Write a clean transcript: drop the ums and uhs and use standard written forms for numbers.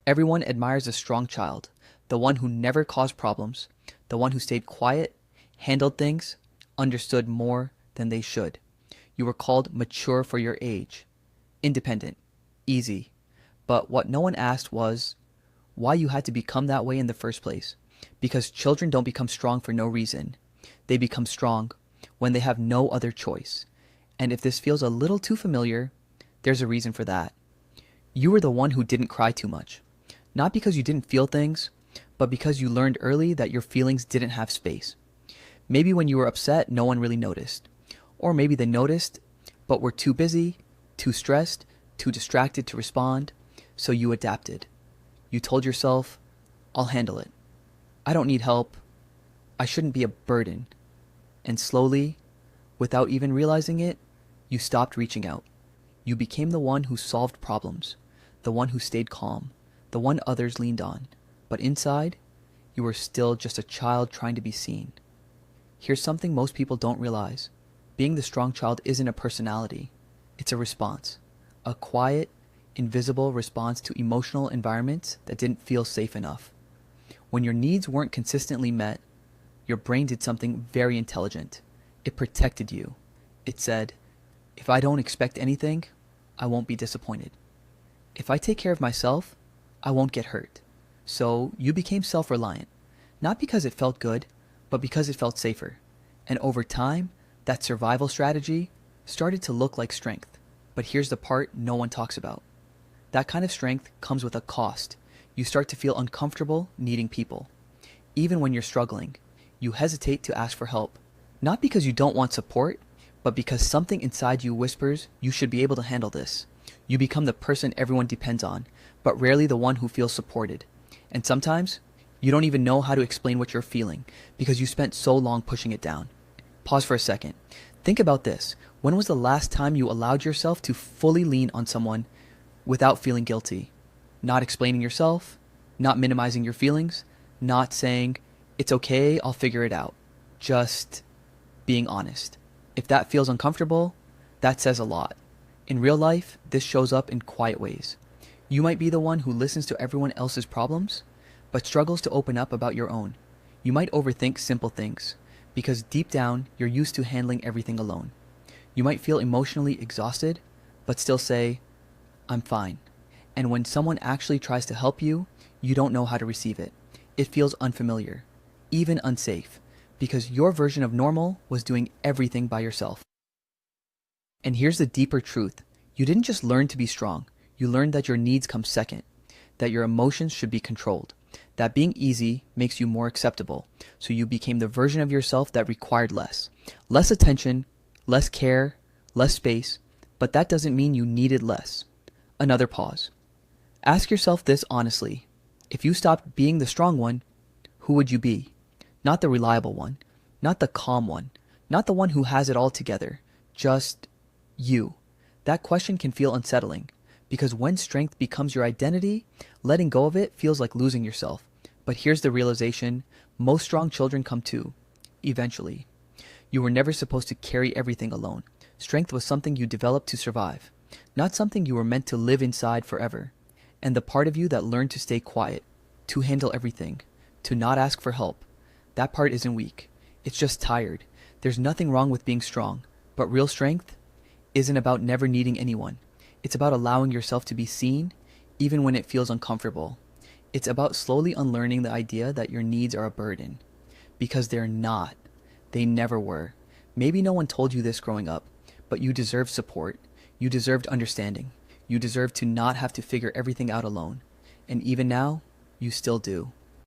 Everyone admires a strong child, the one who never caused problems, the one who stayed quiet, handled things, understood more than they should. You were called mature for your age, independent, easy. But what no one asked was why you had to become that way in the first place. Because children don't become strong for no reason. They become strong when they have no other choice. And if this feels a little too familiar, there's a reason for that. You were the one who didn't cry too much. Not because you didn't feel things, but because you learned early that your feelings didn't have space. Maybe when you were upset, no one really noticed. Or maybe they noticed, but were too busy, too stressed, too distracted to respond, so you adapted. You told yourself, I'll handle it. I don't need help. I shouldn't be a burden. And slowly, without even realizing it, you stopped reaching out. You became the one who solved problems, the one who stayed calm, the one others leaned on. But inside, you were still just a child trying to be seen. Here's something most people don't realize. Being the strong child isn't a personality. It's a response. A quiet, invisible response to emotional environments that didn't feel safe enough. When your needs weren't consistently met, your brain did something very intelligent. It protected you. It said, if I don't expect anything, I won't be disappointed. If I take care of myself, I won't get hurt. So you became self-reliant, not because it felt good, but because it felt safer. And over time, that survival strategy started to look like strength. But here's the part no one talks about. That kind of strength comes with a cost. You start to feel uncomfortable needing people. Even when you're struggling, you hesitate to ask for help. Not because you don't want support, but because something inside you whispers you should be able to handle this. You become the person everyone depends on, but rarely the one who feels supported. And sometimes, you don't even know how to explain what you're feeling because you spent so long pushing it down. Pause for a second. Think about this. When was the last time you allowed yourself to fully lean on someone without feeling guilty? Not explaining yourself, not minimizing your feelings, not saying, it's okay, I'll figure it out. Just being honest. If that feels uncomfortable, that says a lot. In real life, this shows up in quiet ways. You might be the one who listens to everyone else's problems, but struggles to open up about your own. You might overthink simple things, because deep down, you're used to handling everything alone. You might feel emotionally exhausted, but still say, I'm fine. And when someone actually tries to help you, you don't know how to receive it. It feels unfamiliar, even unsafe, because your version of normal was doing everything by yourself. And here's the deeper truth. You didn't just learn to be strong. You learned that your needs come second, that your emotions should be controlled, that being easy makes you more acceptable. So you became the version of yourself that required less. Less attention, less care, less space, but that doesn't mean you needed less. Another pause. Ask yourself this honestly. If you stopped being the strong one, who would you be? Not the reliable one, not the calm one, not the one who has it all together, just you. That question can feel unsettling, because when strength becomes your identity, letting go of it feels like losing yourself. But here's the realization most strong children come to, eventually. You were never supposed to carry everything alone. Strength was something you developed to survive, not something you were meant to live inside forever. And the part of you that learned to stay quiet, to handle everything, to not ask for help, that part isn't weak. It's just tired. There's nothing wrong with being strong, but real strength isn't about never needing anyone. It's about allowing yourself to be seen, even when it feels uncomfortable. It's about slowly unlearning the idea that your needs are a burden. Because they're not. They never were. Maybe no one told you this growing up, but you deserve support. You deserved understanding. You deserve to not have to figure everything out alone. And even now, you still do.